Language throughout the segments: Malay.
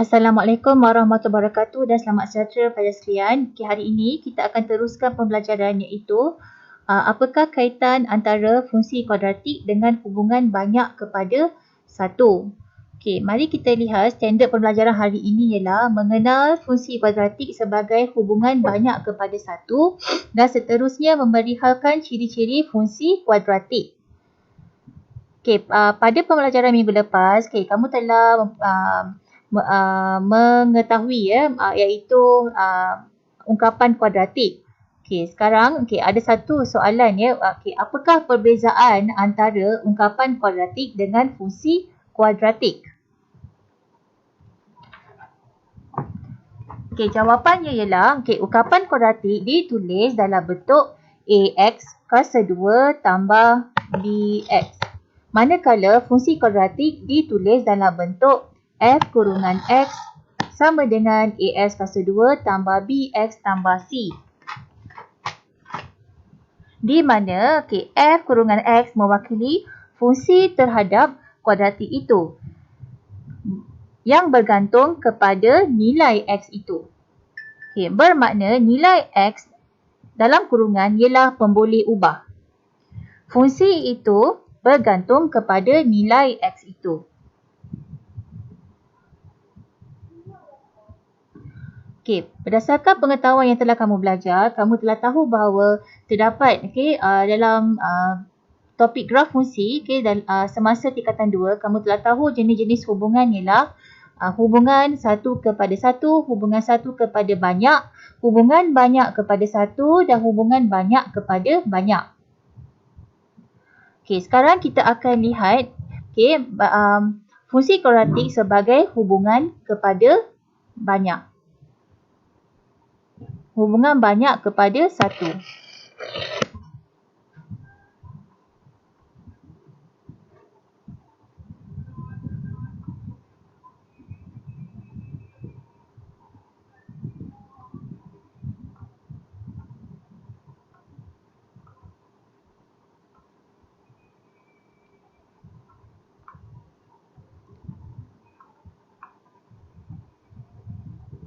Assalamualaikum warahmatullahi wabarakatuh dan selamat sejahtera pada sekalian. Hari ini kita akan teruskan pembelajaran iaitu apakah kaitan antara fungsi kuadratik dengan hubungan banyak kepada satu. Mari kita lihat standard pembelajaran hari ini ialah mengenal fungsi kuadratik sebagai hubungan banyak kepada satu dan seterusnya memerihalkan ciri-ciri fungsi kuadratik. Pada pembelajaran minggu lepas, kamu telah mengetahui iaitu ungkapan kuadratik. Sekarang ada satu soalan apakah perbezaan antara ungkapan kuadratik dengan fungsi kuadratik? Jawapannya ialah ungkapan kuadratik ditulis dalam bentuk AX kuasa 2 tambah BX. Manakala fungsi kuadratik ditulis dalam bentuk F kurungan X sama dengan AS kuasa 2 tambah BX tambah C. Di mana F kurungan X mewakili fungsi terhadap kuadratik itu yang bergantung kepada nilai X itu. Bermakna nilai X dalam kurungan ialah pemboleh ubah. Fungsi itu bergantung kepada nilai X itu. Berdasarkan pengetahuan yang telah kamu belajar, kamu telah tahu bahawa terdapat dalam topik graf fungsi semasa tingkatan 2, kamu telah tahu jenis-jenis hubungan ialah hubungan satu kepada satu, hubungan satu kepada banyak, hubungan banyak kepada satu dan hubungan banyak kepada banyak. Sekarang kita akan lihat fungsi kuadratik sebagai hubungan kepada banyak. Hubungan banyak kepada satu.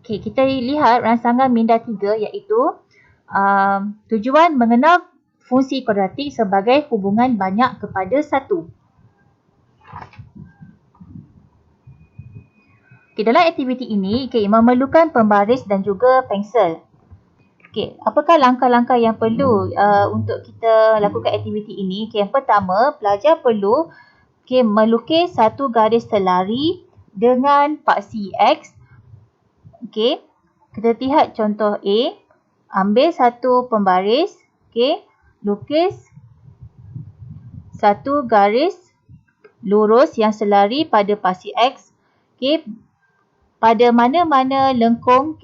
Kita lihat rangsangan minda 3 iaitu tujuan mengenal fungsi kuadratik sebagai hubungan banyak kepada satu. Dalam aktiviti ini memerlukan pembaris dan juga pensel. Apakah langkah-langkah yang perlu untuk kita lakukan aktiviti ini? Yang pertama, pelajar perlu melukis satu garis selari dengan paksi X. Kita lihat contoh A. Ambil satu pembaris. Lukis satu garis lurus yang selari pada paksi X. Pada mana-mana lengkung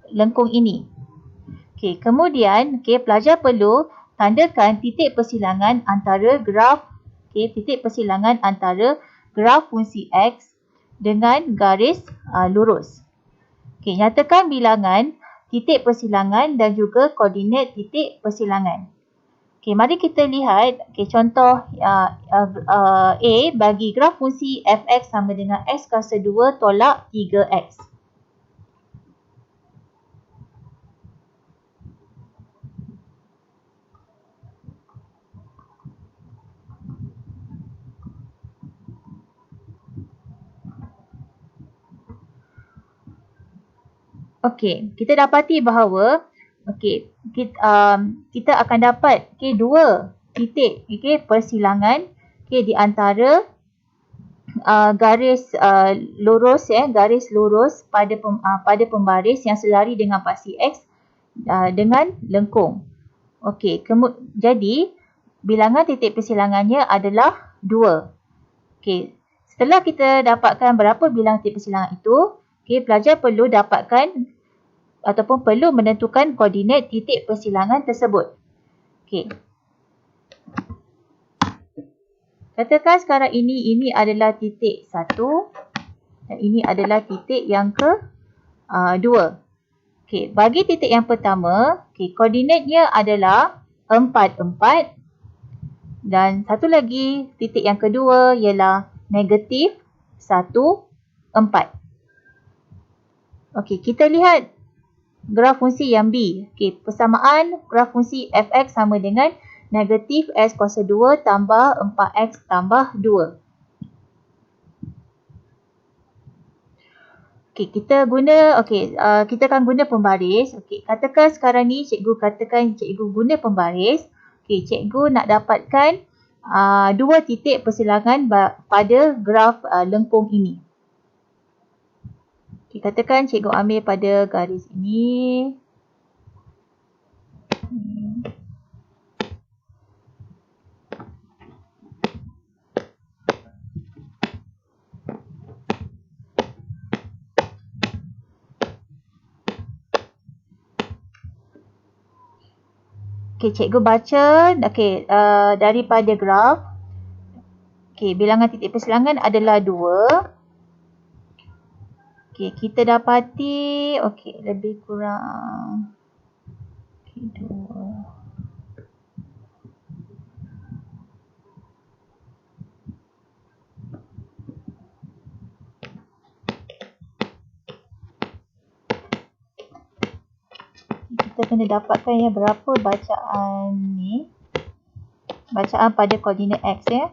lengkung ini. Kemudian pelajar perlu tandakan titik persilangan antara graf fungsi X dengan garis lurus. Nyatakan bilangan titik persilangan dan juga koordinat titik persilangan. Mari kita lihat contoh A bagi graf fungsi fx sama dengan x kuasa 2 tolak 3x. Kita dapati bahawa kita akan dapat dua titik persilangan di antara garis lurus pada pembaris yang selari dengan paksi X dengan lengkung. Jadi bilangan titik persilangannya adalah 2. Setelah kita dapatkan berapa bilangan titik persilangan itu, pelajar perlu dapatkan ataupun perlu menentukan koordinat titik persilangan tersebut. Katakan sekarang ini adalah titik 1 dan ini adalah titik yang ke-2. Bagi titik yang pertama, koordinatnya adalah 4, 4. Dan satu lagi titik yang kedua ialah negatif 1, Okey, kita lihat graf fungsi yang B. Okey, persamaan graf fungsi fx sama dengan negatif x kuasa 2 tambah 4x tambah 2. Okey, kita akan guna pembaris. Okey, katakan sekarang ni cikgu guna pembaris. Okey, cikgu nak dapatkan dua titik persilangan pada graf lengkung ini. Okey, katakan cikgu ambil pada garis ini. Okey, cikgu baca daripada graf. Okey, bilangan titik persilangan adalah 2. Okey, kita dapati lebih kurang 2. Kita kena dapatkan berapa bacaan ni. Bacaan pada koordinat X ya.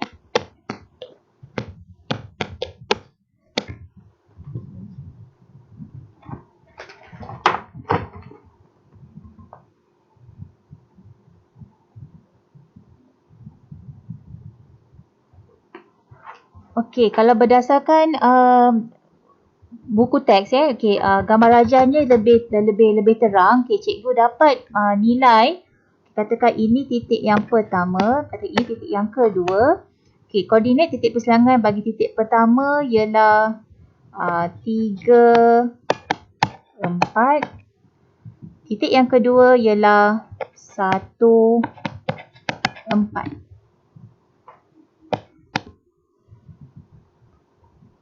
Okey, kalau berdasarkan buku teks ya, gambar rajahnya lebih terang. Okey, cikgu dapat nilai, katakan ini titik yang pertama, katakan ini titik yang kedua. Okey, koordinat titik persilangan bagi titik pertama ialah 3, 4. Titik yang kedua ialah 1, 4.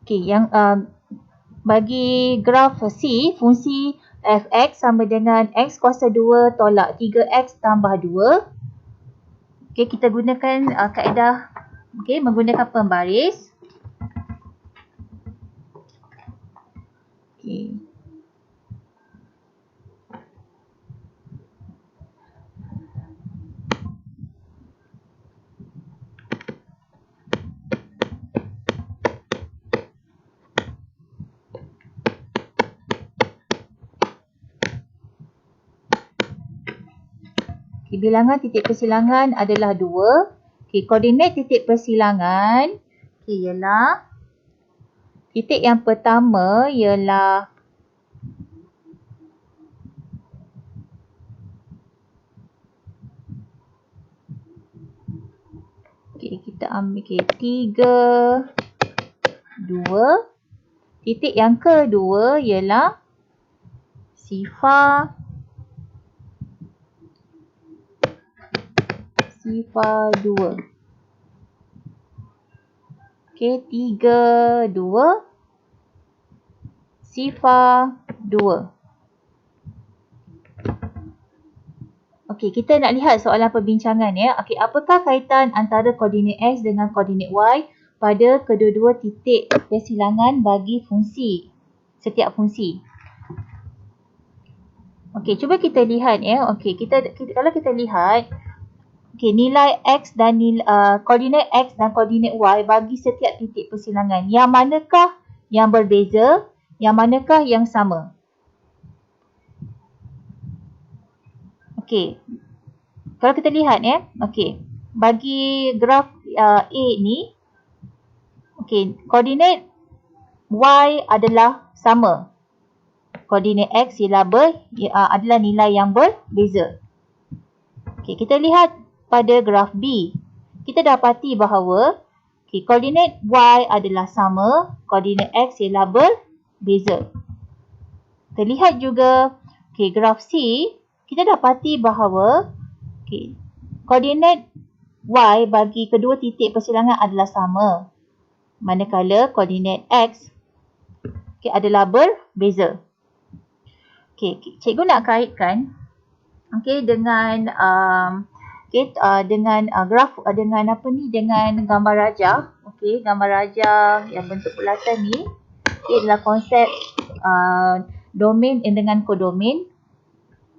Okey, yang bagi graf C, fungsi fx sama dengan x kuasa 2 tolak 3x tambah 2. Okey, kita gunakan kaedah menggunakan pembaris. Okey. Bilangan titik persilangan adalah 2. Koordinat titik persilangan ialah titik yang pertama ialah kita ambil 3, 2. Titik yang kedua ialah sifar 2. 3, 2. Sifar 2. Okey, kita nak lihat soalan perbincangan ya. Okey, apakah kaitan antara koordinat X dengan koordinat Y pada kedua-dua titik persilangan bagi setiap fungsi? Okey, cuba kita lihat ya. Okey, kalau kita lihat nilai X dan koordinat X dan koordinat Y bagi setiap titik persilangan, yang manakah yang berbeza, yang manakah yang sama? Okey, kalau kita lihat ya, bagi graf A ni, koordinat Y adalah sama. Koordinat X adalah nilai yang berbeza. Okey, kita lihat pada graf B. Kita dapati bahawa koordinat Y adalah sama, koordinat X ialah berbeza. Terlihat juga graf C, kita dapati bahawa koordinat Y bagi kedua titik persilangan adalah sama, manakala koordinat X adalah berbeza. Cikgu nak kaitkan dengan graf dengan gambar rajah. Gambar rajah yang bentuk bulatan ni. Ia adalah konsep domain dengan kodomain,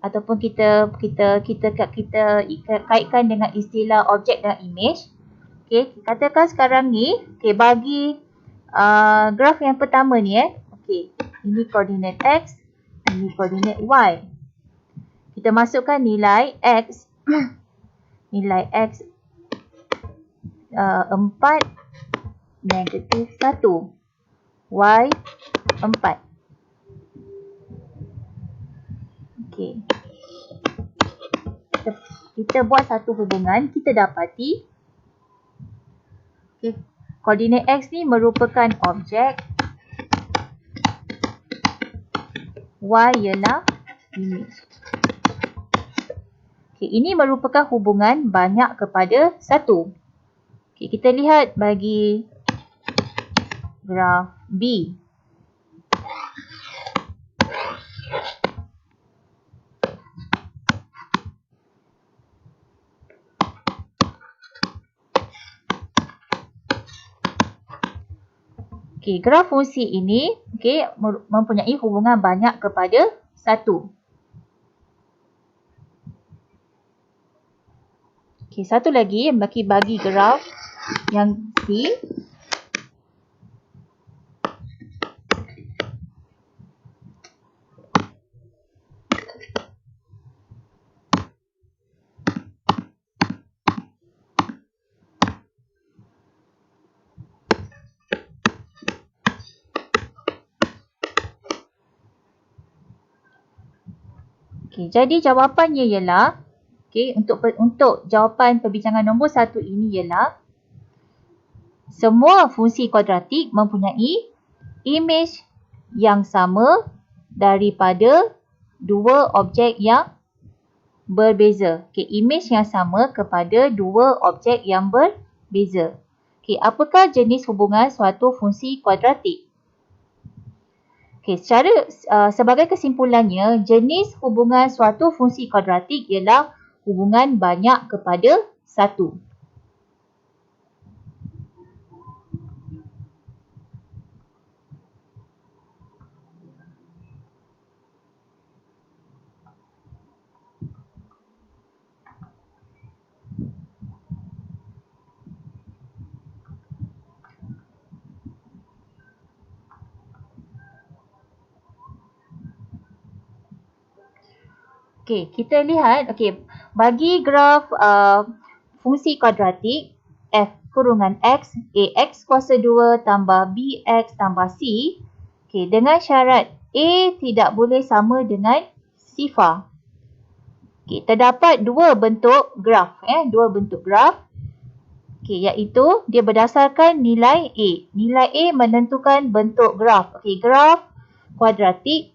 ataupun kita kaitkan dengan istilah objek dan image. Okey, katakan sekarang ni, okey, bagi graf yang pertama ni okey, ini koordinat x, ini koordinat y. Kita masukkan nilai x nilai x 4 negatif 1, y 4. Okey. Kita buat satu hubungan, kita dapati okay, koordinat x ni merupakan objek, y ialah image. Okay, ini merupakan hubungan banyak kepada 1. Okay, kita lihat bagi graf B. Okay, graf fungsi ini mempunyai hubungan banyak kepada 1. Okay, satu lagi bagi graf yang C. Okay, jadi jawapannya ialah untuk jawapan perbincangan nombor 1 ini ialah semua fungsi kuadratik mempunyai image yang sama daripada dua objek yang berbeza. Okay, image yang sama kepada dua objek yang berbeza. Okay, apakah jenis hubungan suatu fungsi kuadratik? Okay, sebagai kesimpulannya, jenis hubungan suatu fungsi kuadratik ialah hubungan banyak kepada 1. Okey, kita lihat bagi graf fungsi kuadratik f kurungan x, ax kuasa 2 tambah bx tambah c, dengan syarat a tidak boleh sama dengan sifar. Terdapat dua bentuk graf, iaitu dia berdasarkan nilai a. Nilai a menentukan bentuk graf. Graf kuadratik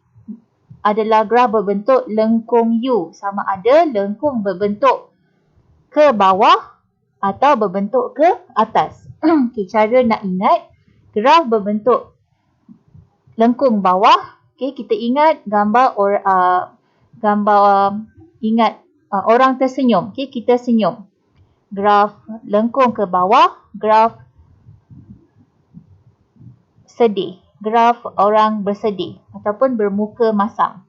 adalah graf berbentuk lengkung U, sama ada lengkung berbentuk ke bawah atau berbentuk ke atas. Cara nak ingat graf berbentuk lengkung bawah, kita ingat gambar orang tersenyum. Kita senyum. Graf lengkung ke bawah, graf sedih. Graf orang bersedih ataupun bermuka masam.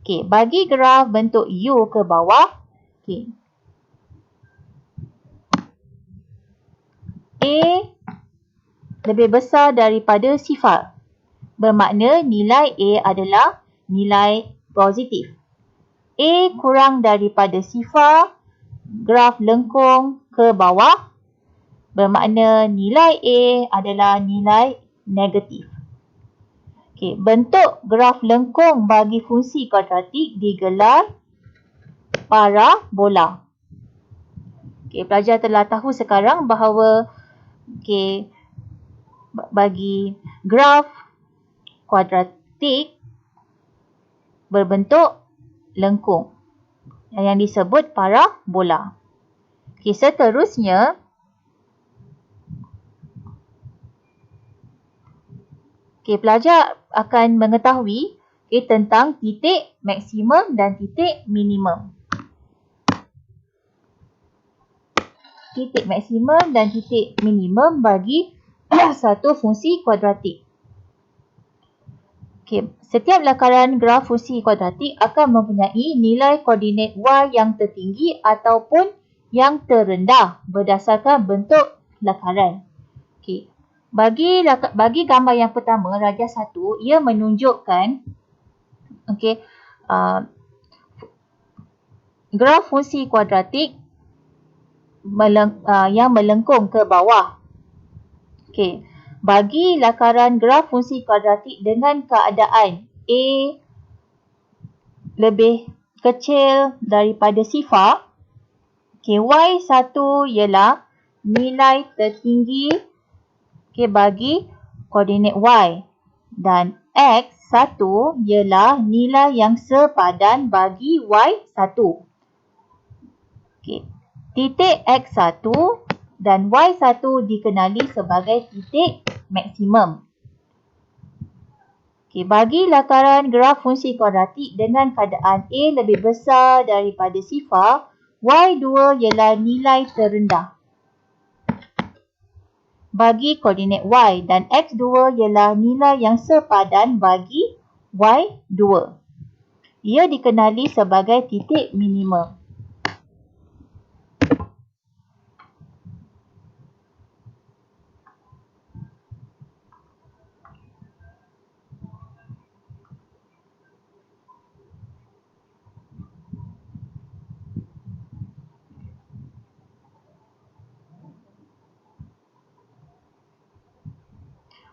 Bagi graf bentuk U ke bawah, A lebih besar daripada sifar. Bermakna nilai A adalah nilai positif. A kurang daripada sifar, graf lengkung ke bawah, bermakna nilai A adalah nilai negatif. Bentuk graf lengkung bagi fungsi kuadratik digelar parabola. Pelajar telah tahu sekarang bahawa bagi graf kuadratik berbentuk lengkung yang disebut parabola. Seterusnya, pelajar akan mengetahui tentang titik maksimum dan titik minimum. Titik maksimum dan titik minimum bagi satu fungsi kuadratik. Okey, setiap lakaran graf fungsi kuadratik akan mempunyai nilai koordinat y yang tertinggi ataupun yang terendah berdasarkan bentuk lakaran. Okey. Bagi gambar yang pertama, rajah 1, ia menunjukkan graf fungsi kuadratik yang melengkung ke bawah. Okey. Bagi lakaran graf fungsi kuadratik dengan keadaan A lebih kecil daripada sifar, Y1 ialah nilai tertinggi bagi koordinat Y dan X1 ialah nilai yang sepadan bagi Y1. Titik X1 dan Y1 dikenali sebagai titik maksimum. Bagi lakaran graf fungsi kuadratik dengan keadaan A lebih besar daripada sifar, Y2 ialah nilai terendah bagi koordinat Y dan X2 ialah nilai yang sepadan bagi Y2. Ia dikenali sebagai titik minimum.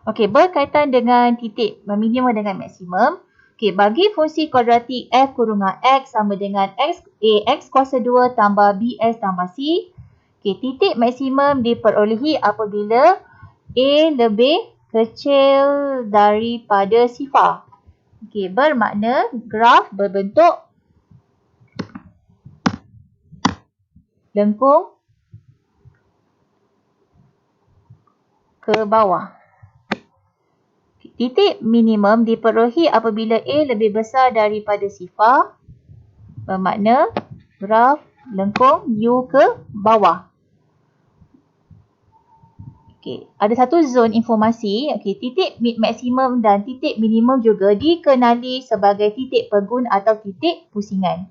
Okey, berkaitan dengan titik minimum dengan maksimum. Okey, bagi fungsi kuadratik f kurungan x sama dengan x kuasa 2 tambah bs tambah c. Okey, titik maksimum diperolehi apabila a lebih kecil daripada sifar. Okey, bermakna graf berbentuk lengkung ke bawah. Titik minimum diperolehi apabila A lebih besar daripada sifar, bermakna graf lengkung U ke bawah. Okey, ada satu zon informasi. Okey, titik maksimum dan titik minimum juga dikenali sebagai titik pegun atau titik pusingan.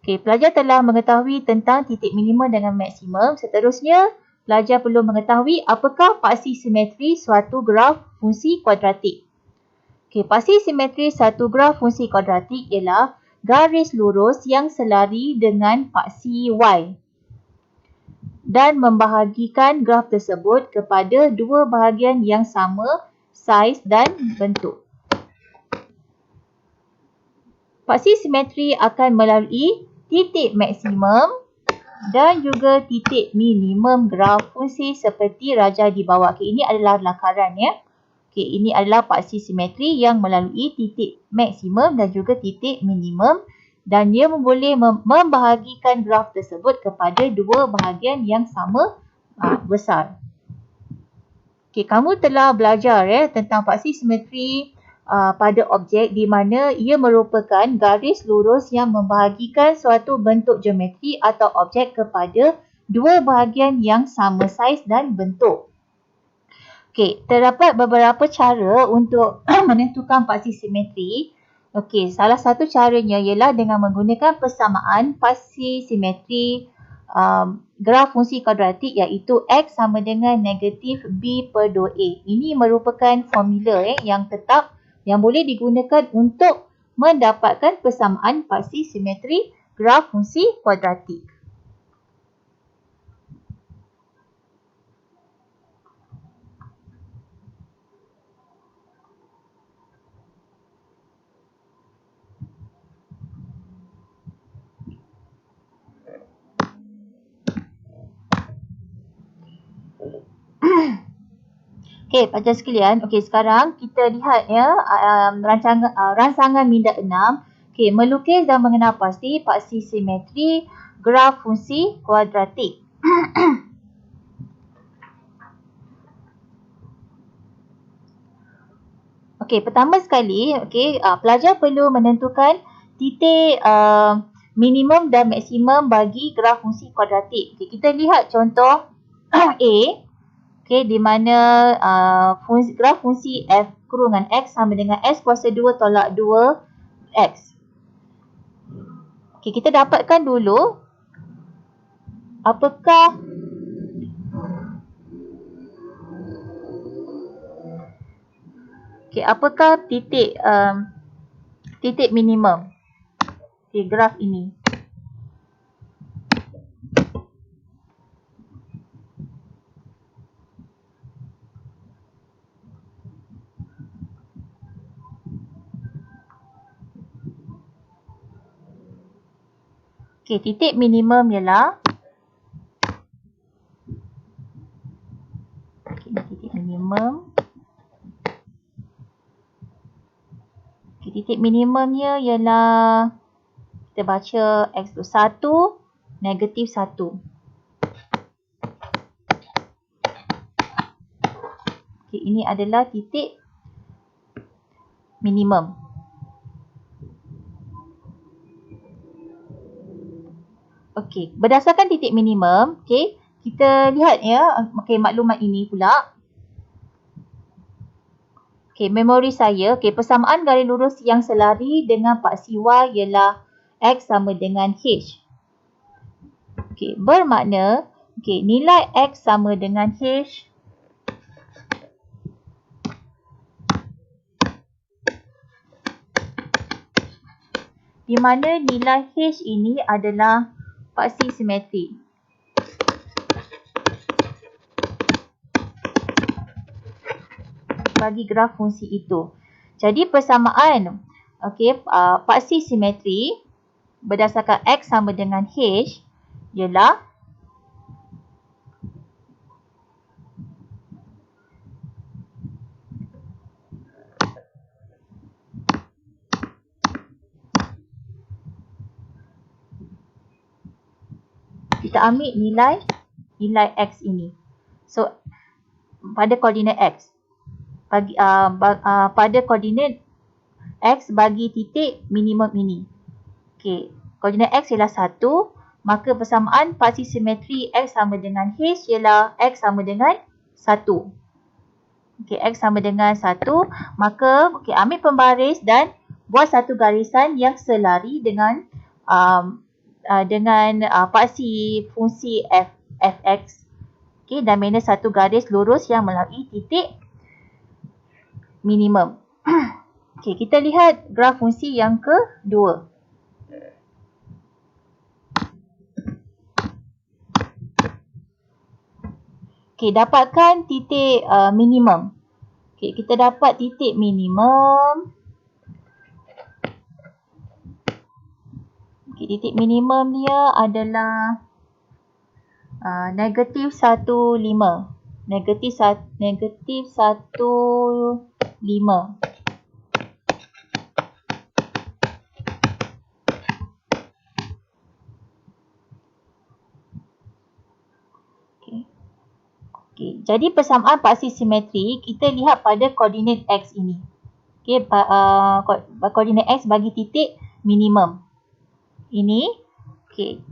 Okey, pelajar telah mengetahui tentang titik minimum dengan maksimum. Seterusnya, pelajar perlu mengetahui apakah paksi simetri suatu graf fungsi kuadratik. Okey, paksi simetri suatu graf fungsi kuadratik ialah garis lurus yang selari dengan paksi Y dan membahagikan graf tersebut kepada dua bahagian yang sama saiz dan bentuk. Paksi simetri akan melalui titik maksimum dan juga titik minimum graf fungsi seperti rajah di bawah. Okey, ini adalah lakaran ya. Okey, ini adalah paksi simetri yang melalui titik maksimum dan juga titik minimum dan dia boleh membahagikan graf tersebut kepada dua bahagian yang sama besar. Okey, kamu telah belajar ya tentang paksi simetri pada objek di mana ia merupakan garis lurus yang membahagikan suatu bentuk geometri atau objek kepada dua bahagian yang sama saiz dan bentuk. Okey, terdapat beberapa cara untuk menentukan paksi simetri. Okey, salah satu caranya ialah dengan menggunakan persamaan paksi simetri graf fungsi kuadratik iaitu X sama dengan negatif B per 2A. Ini merupakan formula yang tetap yang boleh digunakan untuk mendapatkan persamaan paksi simetri graf fungsi kuadratik. Okey, pelajar sekalian. Okey, sekarang kita lihat ya rancangan minda 6. Okey, melukis dan mengenal pasti paksi simetri graf fungsi kuadratik. Okey, pertama sekali, pelajar perlu menentukan titik minimum dan maksimum bagi graf fungsi kuadratik. Okey, kita lihat contoh A. Okey, di mana graf fungsi f kurungan X sama dengan S kuasa 2 tolak 2X. Okey, kita dapatkan dulu apakah titik minimum di graf ini. Okey, titik minimum ialah titik minimum. Okey, titik minimumnya ialah kita baca X tu 1, negatif 1. Okey, ini adalah titik minimum. Okey, berdasarkan titik minimum, okey, kita lihat ya, okey, maklumat ini pula. Okey, memori saya, okey, persamaan garis lurus yang selari dengan paksi Y ialah X sama dengan H. Okey, bermakna, okey, nilai X sama dengan H di mana nilai H ini adalah paksi simetri. Bagi graf fungsi itu. Jadi persamaan paksi simetri berdasarkan X sama dengan H ialah kita ambil nilai X ini. So pada koordinat X pada koordinat X bagi titik minimum ini. Okey, koordinat X ialah 1, maka persamaan paksi simetri X sama dengan H ialah X sama dengan 1. Okey, X sama dengan 1, maka ambil pembaris dan buat satu garisan yang selari dengan paksi fungsi fx. Okey, dan bina satu garis lurus yang melalui titik minimum. Okey, kita lihat graf fungsi yang kedua. Okey, dapatkan titik minimum. Okey, kita dapat titik minimum. Okey, titik minimum dia adalah negatif 1, 5. Negatif 1, 5. Okay. Jadi persamaan paksi simetri kita lihat pada koordinat X ini. Okay. Koordinat X bagi titik minimum. Ini. Okay.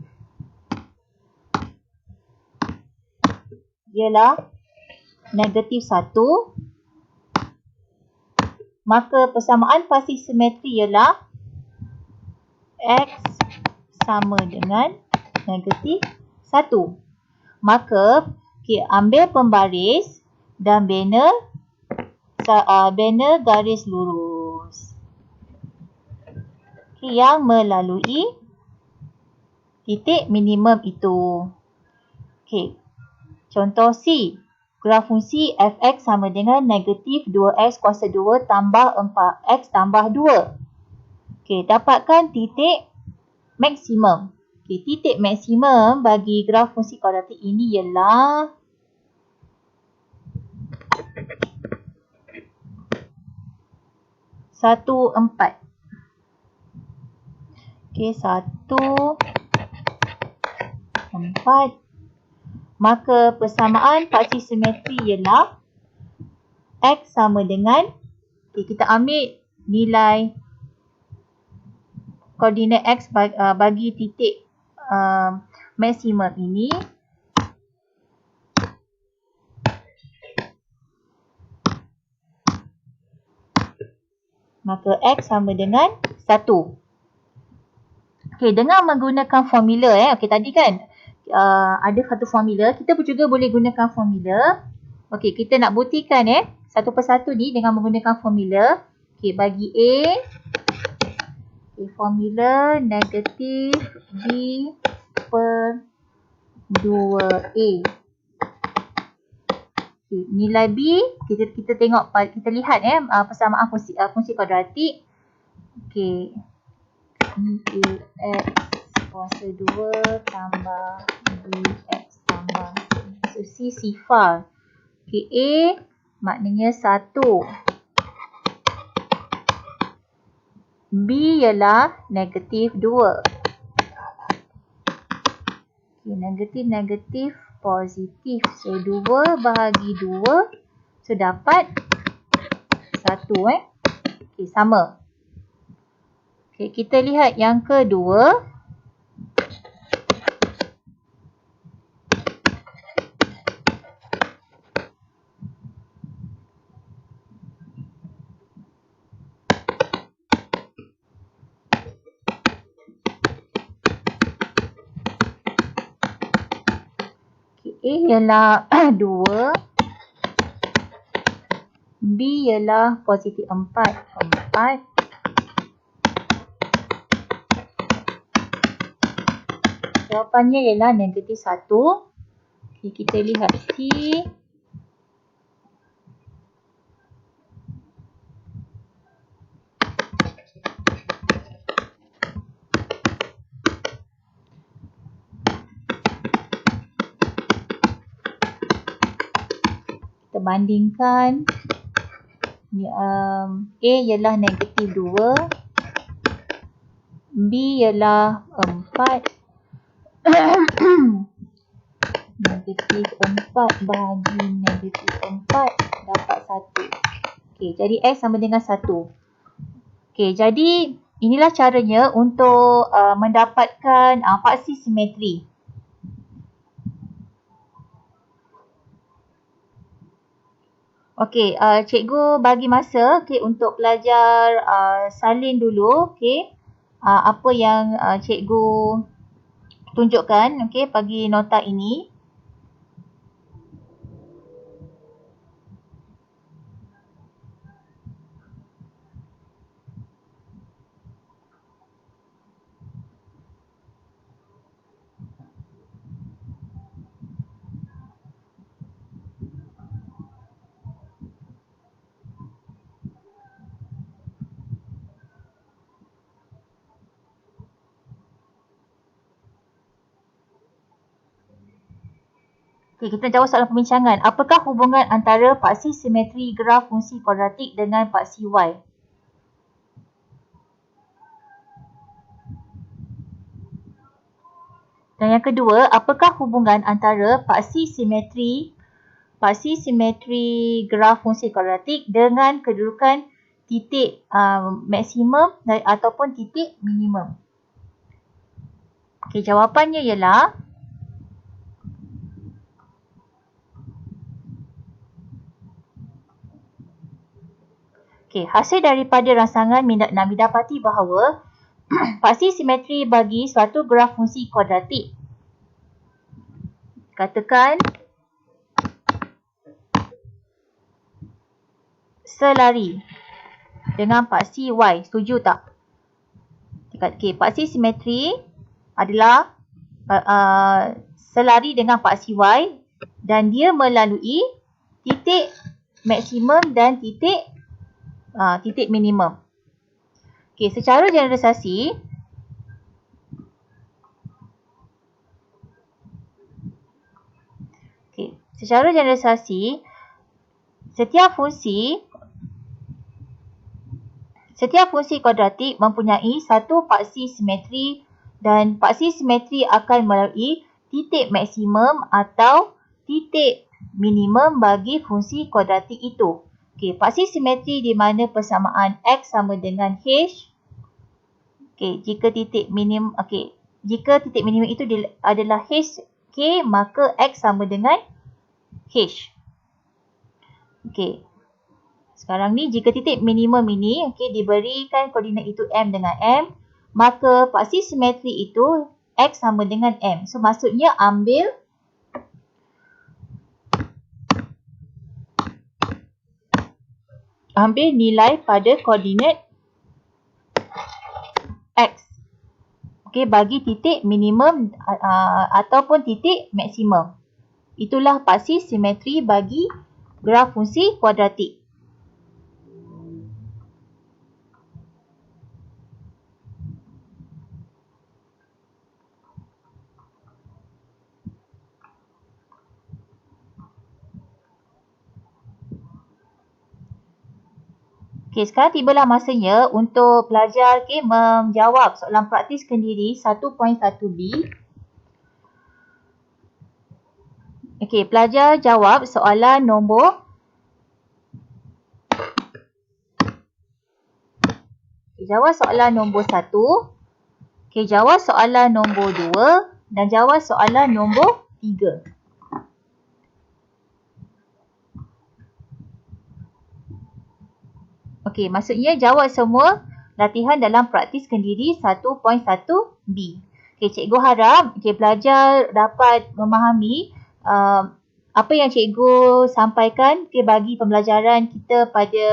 Ialah negatif 1. Maka persamaan paksi simetri ialah X sama dengan negatif 1. Maka ambil pembaris dan bina garis lurus yang melalui titik minimum itu. Okey. Contoh C. Graf fungsi fx sama dengan negatif 2x kuasa 2 tambah 4x tambah 2. Okey, dapatkan titik maksimum. Okey, titik maksimum bagi graf fungsi kuadratik ini ialah satu, 4. Okey, 1, 4. Maka persamaan paksi simetri ialah X sama dengan, kita ambil nilai koordinat X bagi titik maksimum ini. maka X sama dengan 1. Okey, dengan menggunakan formula okey tadi kan ada satu formula, kita pun juga boleh gunakan formula. Okey, kita nak buktikan satu persatu ni dengan menggunakan formula. Okey, bagi A, formula negatif B per 2A. Okay, nilai B, kita tengok, kita lihat persamaan fungsi kuadratik. Okey. X kuasa 2 tambah Bx tambah so C sifar. Okey, A maknanya 1. B ialah negatif 2. Okay, negatif positif. So 2 bahagi 2. So dapat 1 Okay, sama. Okay, kita lihat yang kedua. A ialah 2. B ialah positif 4. Jawapannya ialah negatif 1. Okay, kita lihat C. Kita bandingkan. A ialah negatif 2. B ialah 4. Negatif 4 bahagi negatif 4 dapat 1. Okey, jadi X sama dengan 1. Okey, jadi inilah caranya untuk mendapatkan paksi simetri. Okey, cikgu bagi masa untuk pelajar salin dulu. Okey, apa yang cikgu tunjukkan bagi nota ini. Okay, kita jawab soalan perbincangan. Apakah hubungan antara paksi simetri graf fungsi kuadratik dengan paksi Y? Dan yang kedua, apakah hubungan antara paksi simetri graf fungsi kuadratik dengan kedudukan titik maksimum ataupun titik minimum? Okay, jawapannya ialah hasil daripada rangsangan nak didapati bahawa paksi simetri bagi suatu graf fungsi kuadratik. Katakan selari dengan paksi Y. Setuju tak? Okay, paksi simetri adalah selari dengan paksi Y dan dia melalui titik maksimum dan titik minimum. Okey, secara generalisasi setiap fungsi kuadratik mempunyai satu paksi simetri dan paksi simetri akan melalui titik maksimum atau titik minimum bagi fungsi kuadratik itu. Okey, paksi simetri di mana persamaan X sama dengan H. Okey, jika titik minimum itu adalah H K, maka X sama dengan H. Okey. Sekarang ni jika titik minimum ini diberikan koordinat itu M dengan M, maka paksi simetri itu X sama dengan M. So maksudnya ambil nilai pada koordinat X. Bagi titik minimum ataupun titik maksimum. Itulah paksi simetri bagi graf fungsi kuadratik. Sekarang tibalah masanya untuk pelajar menjawab soalan praktis kendiri 1.1b. Pelajar jawab soalan nombor jawab soalan nombor 1, jawab soalan nombor 2 dan jawab soalan nombor 3. Maksudnya jawab semua latihan dalam praktis kendiri 1.1b. Cikgu harap pelajar dapat memahami apa yang cikgu sampaikan bagi pembelajaran kita pada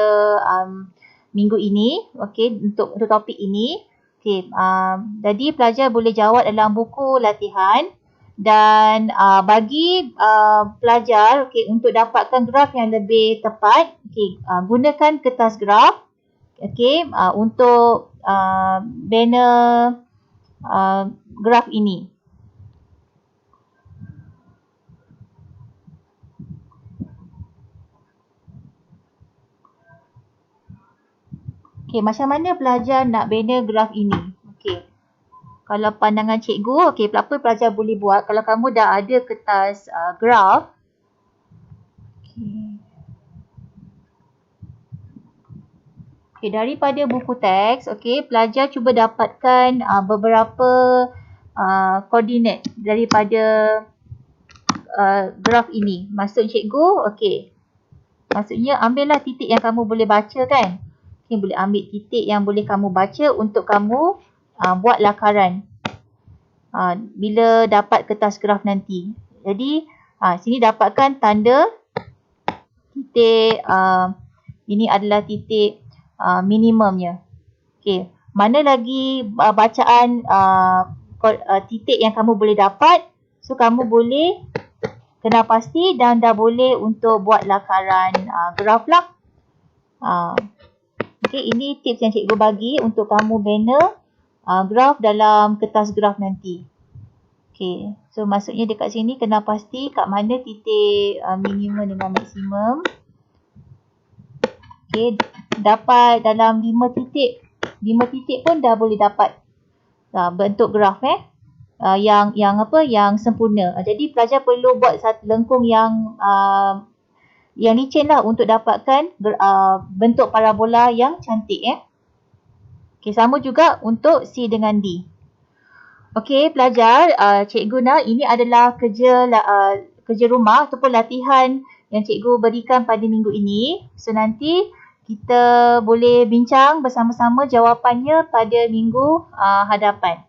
minggu ini, untuk topik ini. Jadi pelajar boleh jawab dalam buku latihan dan bagi pelajar untuk dapatkan graf yang lebih tepat, gunakan kertas graf untuk banner graf ini. Macam mana pelajar nak banner graf ini? Kalau pandangan cikgu, apa pelajar boleh buat kalau kamu dah ada kertas graf. Daripada buku teks, pelajar cuba dapatkan beberapa koordinat daripada graf ini. Maksud cikgu, maksudnya ambillah titik yang kamu boleh baca kan. Boleh ambil titik yang boleh kamu baca untuk kamu buat lakaran bila dapat kertas graf nanti. Jadi sini dapatkan tanda titik, ini adalah titik minimumnya. Mana lagi bacaan titik yang kamu boleh dapat, so kamu boleh kena pasti dan dah boleh untuk buat lakaran graf lah. Ini tips yang cikgu bagi untuk kamu banner graf dalam kertas graf nanti. So maksudnya dekat sini kena pasti kat mana titik minimum dengan maksimum. Dapat dalam 5 titik. 5 titik pun dah boleh dapat bentuk graf yang sempurna. Jadi pelajar perlu buat satu lengkung yang licin lah untuk dapatkan bentuk parabola yang cantik. Sama juga untuk C dengan D. Pelajar, cikgu nak ini adalah kerja rumah ataupun latihan yang cikgu berikan pada minggu ini. So nanti kita boleh bincang bersama-sama jawapannya pada minggu hadapan.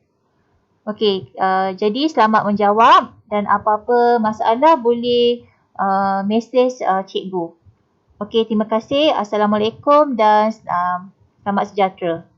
Jadi selamat menjawab dan apa-apa masalah boleh mesej cikgu. Terima kasih. Assalamualaikum dan selamat sejahtera.